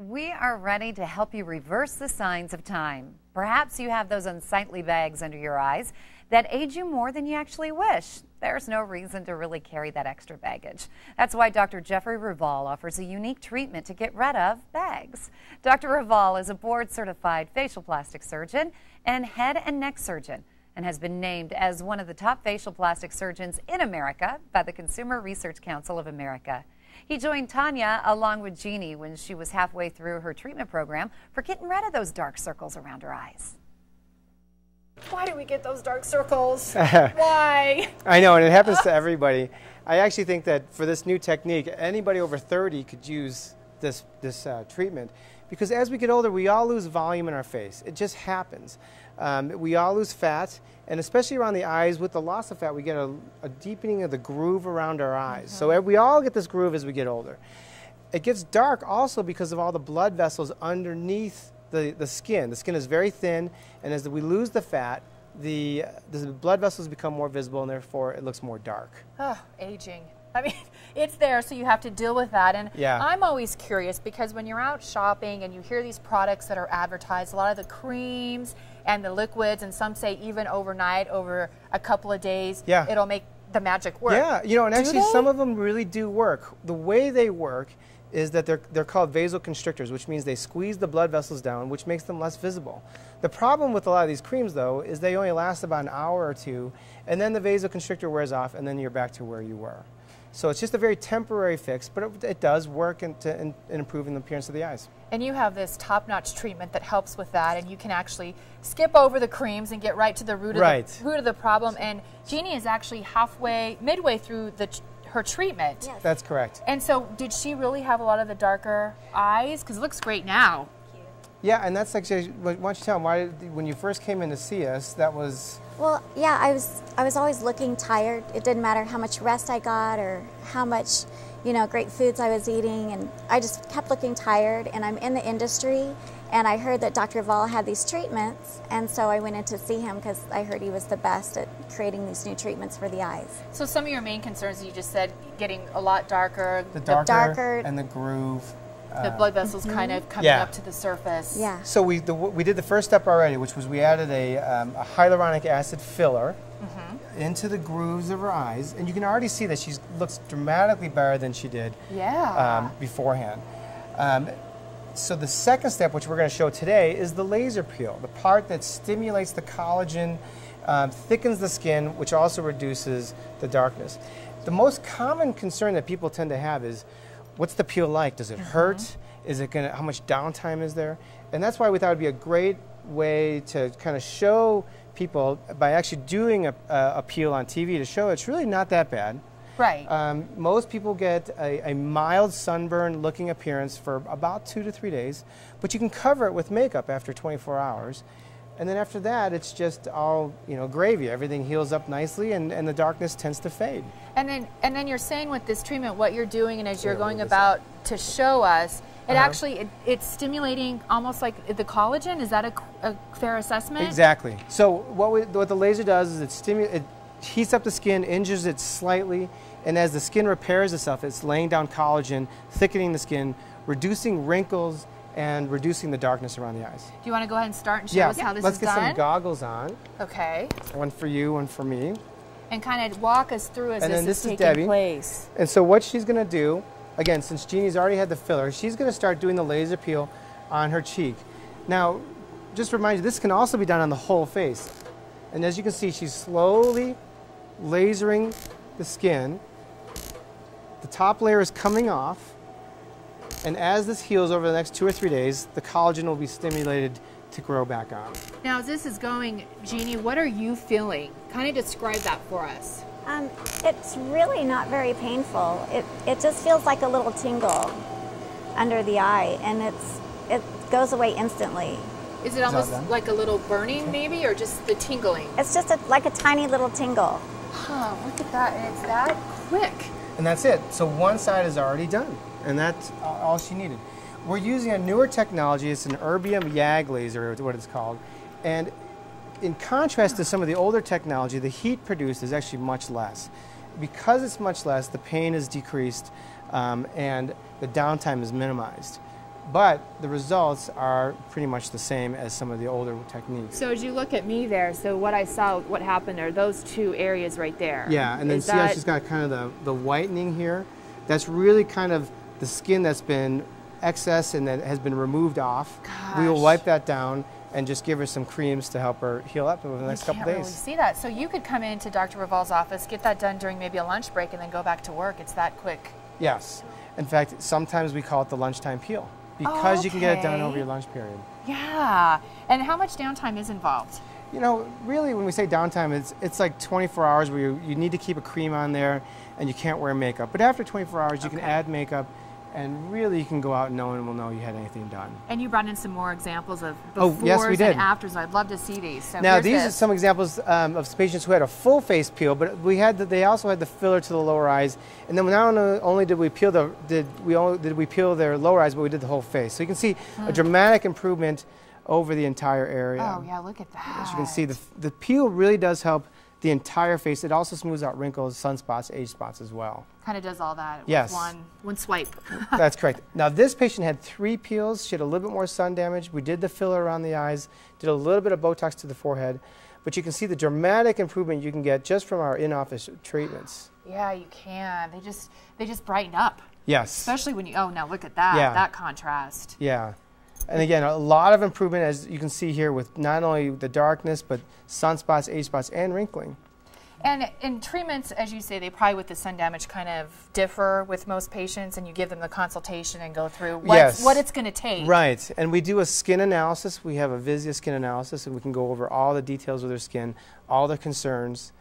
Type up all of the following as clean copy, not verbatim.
We are ready to help you reverse the signs of time. Perhaps you have those unsightly bags under your eyes that age you more than you actually wish. There's no reason to really carry that extra baggage. That's why Dr. Jeffrey Raval offers a unique treatment to get rid of bags. Dr. Raval is a board-certified facial plastic surgeon and head and neck surgeon, and has been named as one of the top facial plastic surgeons in America by the Consumer Research Council of America. He joined Tanya along with Jeannie when she was halfway through her treatment program for getting rid of those dark circles around her eyes. Why do we get those dark circles? Why? I know, and it happens to everybody. I actually think that for this new technique, anybody over 30 could use this treatment, because as we get older, we all lose volume in our face. It just happens. We all lose fat, and especially around the eyes, with the loss of fat, we get a deepening of the groove around our eyes. So we all get this groove as we get older. It gets dark also because of all the blood vessels underneath the skin. The skin is very thin, and as we lose the fat, the blood vessels become more visible, and therefore it looks more dark. Oh, aging. I mean, it's there, so you have to deal with that. And yeah. I'm always curious because when you're out shopping and you hear these products that are advertised, a lot of the creams and the liquids, and some say even overnight, over a couple of days, yeah, it'll make the magic work. Yeah, you know, and actually some of them really do work. The way they work is that they're called vasoconstrictors, which means they squeeze the blood vessels down, which makes them less visible. The problem with a lot of these creams, though, is they only last about an hour or two, and then the vasoconstrictor wears off, and then you're back to where you were. So it's just a very temporary fix, but it does work in improving the appearance of the eyes. And you have this top-notch treatment that helps with that, and you can actually skip over the creams and get right to the root of the problem. And Jeannie is actually midway through her treatment. Yes. That's correct. And so did she really have a lot of the darker eyes? Because it looks great now. Yeah, and that's actually, why don't you tell them, why, when you first came in to see us, that was... Well, yeah, I was always looking tired. It didn't matter how much rest I got or how much, great foods I was eating, and I just kept looking tired. And I'm in the industry, and I heard that Dr. Raval had these treatments, and so I went in to see him because I heard he was the best at creating these new treatments for the eyes. So some of your main concerns, you just said, getting a lot darker. The darker and the groove. The blood vessels kind of coming up to the surface. Yeah. So we did the first step already, which was we added a hyaluronic acid filler into the grooves of her eyes, and you can already see that she looks dramatically better than she did beforehand. So the second step, which we're going to show today, is the laser peel, the part that stimulates the collagen, thickens the skin, which also reduces the darkness. The most common concern that people tend to have is, what's the peel like? Does it hurt? Is it gonna? How much downtime is there? And that's why we thought it'd be a great way to kind of show people by actually doing a peel on TV to show it's really not that bad. Right. Most people get a mild sunburn-looking appearance for about 2 to 3 days, but you can cover it with makeup after 24 hours. And then after that, it's just all gravy. Everything heals up nicely, and the darkness tends to fade. And then you're saying with this treatment, what you're doing, and as you're going about to show us, it actually it's stimulating almost like the collagen. Is that a fair assessment? Exactly. So what the laser does is it heats up the skin, injures it slightly, and as the skin repairs itself, it's laying down collagen, thickening the skin, reducing wrinkles, and reducing the darkness around the eyes. Do you want to go ahead and start and show us how this is done? Let's get some goggles on. Okay. One for you, one for me. And kind of walk us through as this is taking place. And so what she's going to do, again, since Jeannie's already had the filler, she's going to start doing the laser peel on her cheek. Now, just to remind you, this can also be done on the whole face. And as you can see, she's slowly lasering the skin. The top layer is coming off. And as this heals over the next 2 or 3 days, the collagen will be stimulated to grow back on. Now, as this is going, Jeannie, what are you feeling? Kind of describe that for us. It's really not very painful. It just feels like a little tingle under the eye, and it goes away instantly. Is it almost like a little burning, maybe, or just the tingling? It's just like a tiny little tingle. Huh, look at that, and it's that quick. And that's it. So one side is already done, and that's all she needed. We're using a newer technology. It's an erbium YAG laser, what it's called. And in contrast to some of the older technology, the heat produced is actually much less. Because it's much less, the pain is decreased and the downtime is minimized. but the results are pretty much the same as some of the older techniques. So as you look at me there, so what I saw, what happened are those two areas right there. Yeah, and then see how she's got kind of the whitening here? That's really kind of the skin that's been excess and that has been removed off. Gosh. We will wipe that down and just give her some creams to help her heal up over the next couple days. You can't really see that. So you could come into Dr. Raval's office, get that done during maybe a lunch break, and then go back to work. It's that quick. Yes. In fact, sometimes we call it the lunchtime peel because you can get it done over your lunch period. Yeah. And how much downtime is involved? You know, really when we say downtime, it's like 24 hours where you need to keep a cream on there and you can't wear makeup. But after 24 hours, you can add makeup and really you can go out and no one will know you had anything done. And you brought in some more examples of befores yes, we did. and afters. I'd love to see these. So now these are some examples of patients who had a full face peel, but they also had the filler to the lower eyes. And then not only did we peel their lower eyes, but we did the whole face. So you can see a dramatic improvement over the entire area. Oh yeah, look at that. As you can see, the peel really does help the entire face. It also smooths out wrinkles, sunspots, age spots as well. Kind of does all that with one swipe. That's correct. Now this patient had 3 peels. She had a little bit more sun damage. We did the filler around the eyes, did a little bit of Botox to the forehead, but you can see the dramatic improvement you can get just from our in-office treatments. Yeah, you can. They just brighten up. Yes. Especially when you, oh, now look at that, that contrast. Yeah. And again, a lot of improvement, as you can see here, with not only the darkness, but sunspots, age spots, and wrinkling. And in treatments, as you say, they probably with the sun damage kind of differ with most patients, and you give them the consultation and go through what it's going to take. Right. And we do a skin analysis. We have a Visia skin analysis, and we can go over all the details of their skin, all their concerns,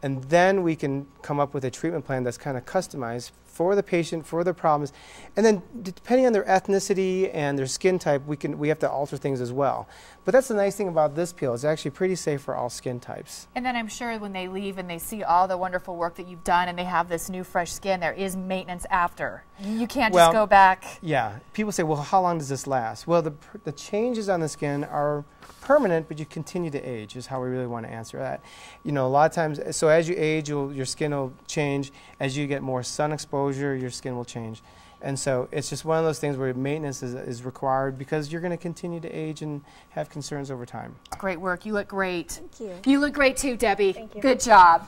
and then we can come up with a treatment plan that's kind of customized for the patient, for their problems. And then depending on their ethnicity and their skin type, we have to alter things as well. But that's the nice thing about this peel. It's actually pretty safe for all skin types. And then I'm sure when they leave and they see all the wonderful work that you've done and they have this new fresh skin, there is maintenance after. You can't just go back. Yeah. People say, well, how long does this last? Well, the changes on the skin are permanent, but you continue to age is how we really want to answer that. You know, a lot of times, so as you age, your skin will change. As you get more sun exposure, your skin will change. And so it's just one of those things where maintenance is required because you're going to continue to age and have concerns over time. Great work. You look great. Thank you. You look great too, Debbie. Thank you. Good job.